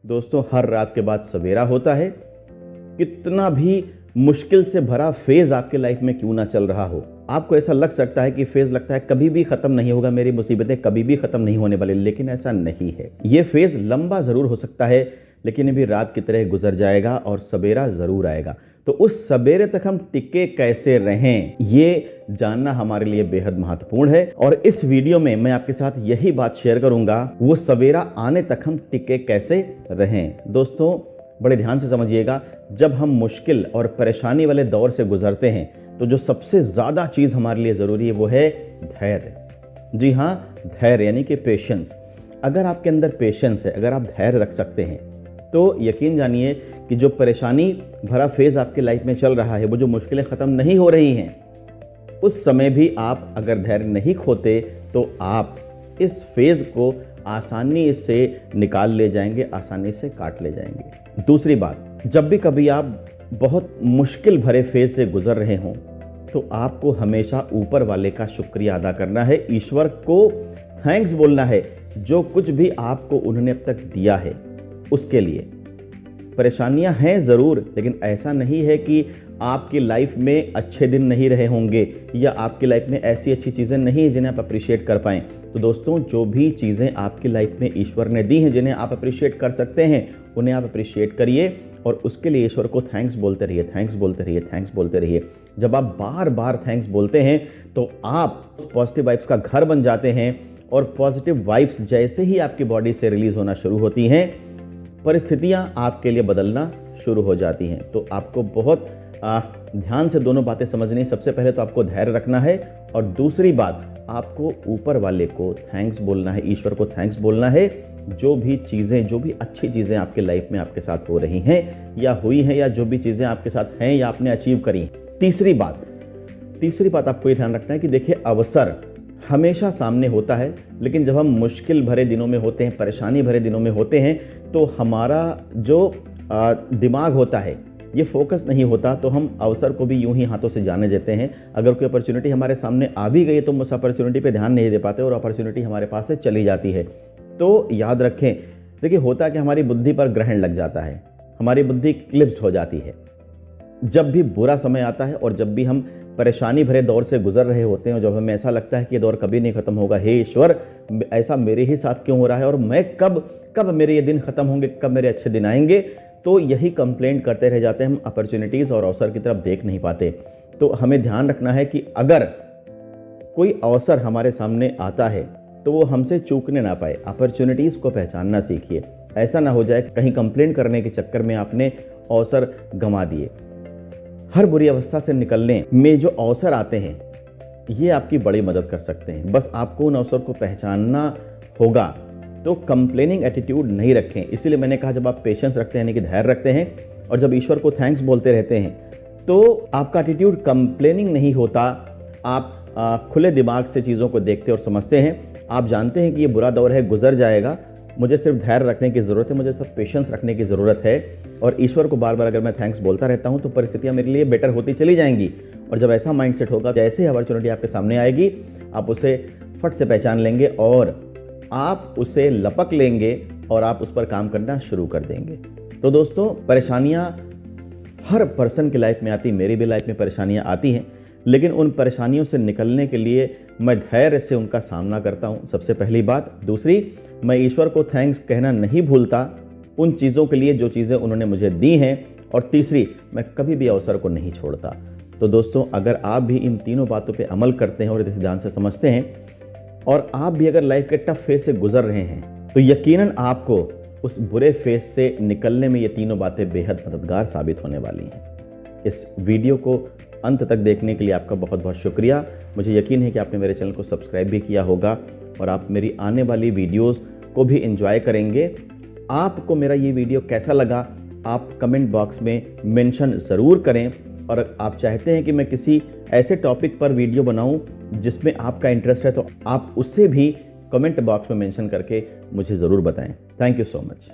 दोस्तों, हर रात के बाद सवेरा होता है। कितना भी मुश्किल से भरा फेज आपके लाइफ में क्यों ना चल रहा हो, आपको ऐसा लग सकता है कि फेज लगता है कभी भी खत्म नहीं होगा, मेरी मुसीबतें कभी भी खत्म नहीं होने वाली, लेकिन ऐसा नहीं है। ये फेज लंबा जरूर हो सकता है, लेकिन ये भी रात की तरह गुजर जाएगा और सवेरा जरूर आएगा। तो उस सवेरे तक हम टिके कैसे रहें, ये जानना हमारे लिए बेहद महत्वपूर्ण है। और इस वीडियो में मैं आपके साथ यही बात शेयर करूंगा, वो सवेरा आने तक हम टिके कैसे रहें। दोस्तों, बड़े ध्यान से समझिएगा, जब हम मुश्किल और परेशानी वाले दौर से गुजरते हैं तो जो सबसे ज़्यादा चीज़ हमारे लिए ज़रूरी है वो है धैर्य। जी हाँ, धैर्य यानी कि पेशेंस। अगर आपके अंदर पेशेंस है, अगर आप धैर्य रख सकते हैं, तो यकीन जानिए कि जो परेशानी भरा फेज़ आपके लाइफ में चल रहा है, वो जो मुश्किलें ख़त्म नहीं हो रही हैं, उस समय भी आप अगर धैर्य नहीं खोते तो आप इस फेज़ को आसानी से निकाल ले जाएंगे, आसानी से काट ले जाएंगे। दूसरी बात, जब भी कभी आप बहुत मुश्किल भरे फेज से गुजर रहे हों तो आपको हमेशा ऊपर वाले का शुक्रिया अदा करना है, ईश्वर को थैंक्स बोलना है, जो कुछ भी आपको उन्होंने अब तक दिया है उसके लिए। परेशानियां हैं ज़रूर, लेकिन ऐसा नहीं है कि आपकी लाइफ में अच्छे दिन नहीं रहे होंगे या आपकी लाइफ में ऐसी अच्छी चीज़ें नहीं हैं जिन्हें आप अप्रिशिएट कर पाएँ। तो दोस्तों, जो भी चीज़ें आपकी लाइफ में ईश्वर ने दी हैं, जिन्हें आप अप्रिशिएट कर सकते हैं, उन्हें आप अप्रिशिएट करिए और उसके लिए ईश्वर को थैंक्स बोलते रहिए, थैंक्स बोलते रहिए, थैंक्स बोलते रहिए। जब आप बार बार थैंक्स बोलते हैं तो आप पॉजिटिव वाइब्स का घर बन जाते हैं और पॉजिटिव वाइब्स जैसे ही आपकी बॉडी से रिलीज होना शुरू होती हैं, परिस्थितियां आपके लिए बदलना शुरू हो जाती हैं। तो आपको बहुत ध्यान से दोनों बातें समझनी। सबसे पहले तो आपको धैर्य रखना है और दूसरी बात, आपको ऊपर वाले को थैंक्स बोलना है, ईश्वर को थैंक्स बोलना है, जो भी चीज़ें, जो भी अच्छी चीज़ें आपके लाइफ में आपके साथ हो रही हैं या हुई हैं, या जो भी चीज़ें आपके साथ हैं या आपने अचीव करी। तीसरी बात आपको ये ध्यान रखना है कि देखिए, अवसर हमेशा सामने होता है, लेकिन जब हम मुश्किल भरे दिनों में होते हैं, परेशानी भरे दिनों में होते हैं, तो हमारा जो दिमाग होता है ये फोकस नहीं होता, तो हम अवसर को भी यूं ही हाथों से जाने देते हैं। अगर कोई अपॉर्चुनिटी हमारे सामने आ भी गई तो हम उस अपॉर्चुनिटी पे ध्यान नहीं दे पाते और अपॉर्चुनिटी हमारे पास से चली जाती है। तो याद रखें, देखिए होता कि हमारी बुद्धि पर ग्रहण लग जाता है, हमारी बुद्धि क्लिप्स्ड हो जाती है। जब भी बुरा समय आता है और जब भी हम परेशानी भरे दौर से गुजर रहे होते हैं, जब हमें ऐसा लगता है कि ये दौर कभी नहीं खत्म होगा, हे ईश्वर ऐसा मेरे ही साथ क्यों हो रहा है और मैं कब मेरे ये दिन खत्म होंगे, कब मेरे अच्छे दिन आएंगे, तो यही कंप्लेंट करते रह जाते हैं। हम अपॉर्चुनिटीज़ और अवसर की तरफ देख नहीं पाते। तो हमें ध्यान रखना है कि अगर कोई अवसर हमारे सामने आता है तो वो हमसे चूकने ना पाए। अपॉर्चुनिटीज़ को पहचानना सीखिए। ऐसा ना हो जाए कहीं कंप्लेंट करने के चक्कर में आपने अवसर गंवा दिए। हर बुरी अवस्था से निकलने में जो अवसर आते हैं, ये आपकी बड़ी मदद कर सकते हैं। बस आपको उन अवसर को पहचानना होगा। तो कंप्लेनिंग एटीट्यूड नहीं रखें। इसीलिए मैंने कहा, जब आप पेशेंस रखते हैं यानी कि धैर्य रखते हैं और जब ईश्वर को थैंक्स बोलते रहते हैं, तो आपका एटीट्यूड कंप्लेनिंग नहीं होता। आप खुले दिमाग से चीज़ों को देखते और समझते हैं। आप जानते हैं कि ये बुरा दौर है, गुजर जाएगा, मुझे सिर्फ धैर्य रखने की ज़रूरत है, मुझे सिर्फ पेशेंस रखने की ज़रूरत है। और ईश्वर को बार बार अगर मैं थैंक्स बोलता रहता हूँ तो परिस्थितियाँ मेरे लिए बेटर होती चली जाएंगी। और जब ऐसा माइंडसेट होगा, जैसे ही अपॉर्चुनिटी आपके सामने आएगी, आप उसे फट से पहचान लेंगे और आप उसे लपक लेंगे और आप उस पर काम करना शुरू कर देंगे। तो दोस्तों, परेशानियाँ हर पर्सन की लाइफ में आती, मेरी भी लाइफ में परेशानियाँ आती हैं, लेकिन उन परेशानियों से निकलने के लिए मैं धैर्य से उनका सामना करता हूँ, सबसे पहली बात। दूसरी, मैं ईश्वर को थैंक्स कहना नहीं भूलता उन चीज़ों के लिए जो चीज़ें उन्होंने मुझे दी हैं। और तीसरी, मैं कभी भी अवसर को नहीं छोड़ता। तो दोस्तों, अगर आप भी इन तीनों बातों पे अमल करते हैं और इसे ध्यान से समझते हैं और आप भी अगर लाइफ के टफ फेज से गुजर रहे हैं, तो यकीनन आपको उस बुरे फेज से निकलने में ये तीनों बातें बेहद मददगार साबित होने वाली हैं। इस वीडियो को अंत तक देखने के लिए आपका बहुत बहुत शुक्रिया। मुझे यकीन है कि आपने मेरे चैनल को सब्सक्राइब भी किया होगा और आप मेरी आने वाली वीडियोस को भी एंजॉय करेंगे। आपको मेरा ये वीडियो कैसा लगा, आप कमेंट बॉक्स में मेंशन ज़रूर करें। और आप चाहते हैं कि मैं किसी ऐसे टॉपिक पर वीडियो बनाऊं जिसमें आपका इंटरेस्ट है, तो आप उससे भी कमेंट बॉक्स में मेंशन करके मुझे ज़रूर बताएं। Thank you so much.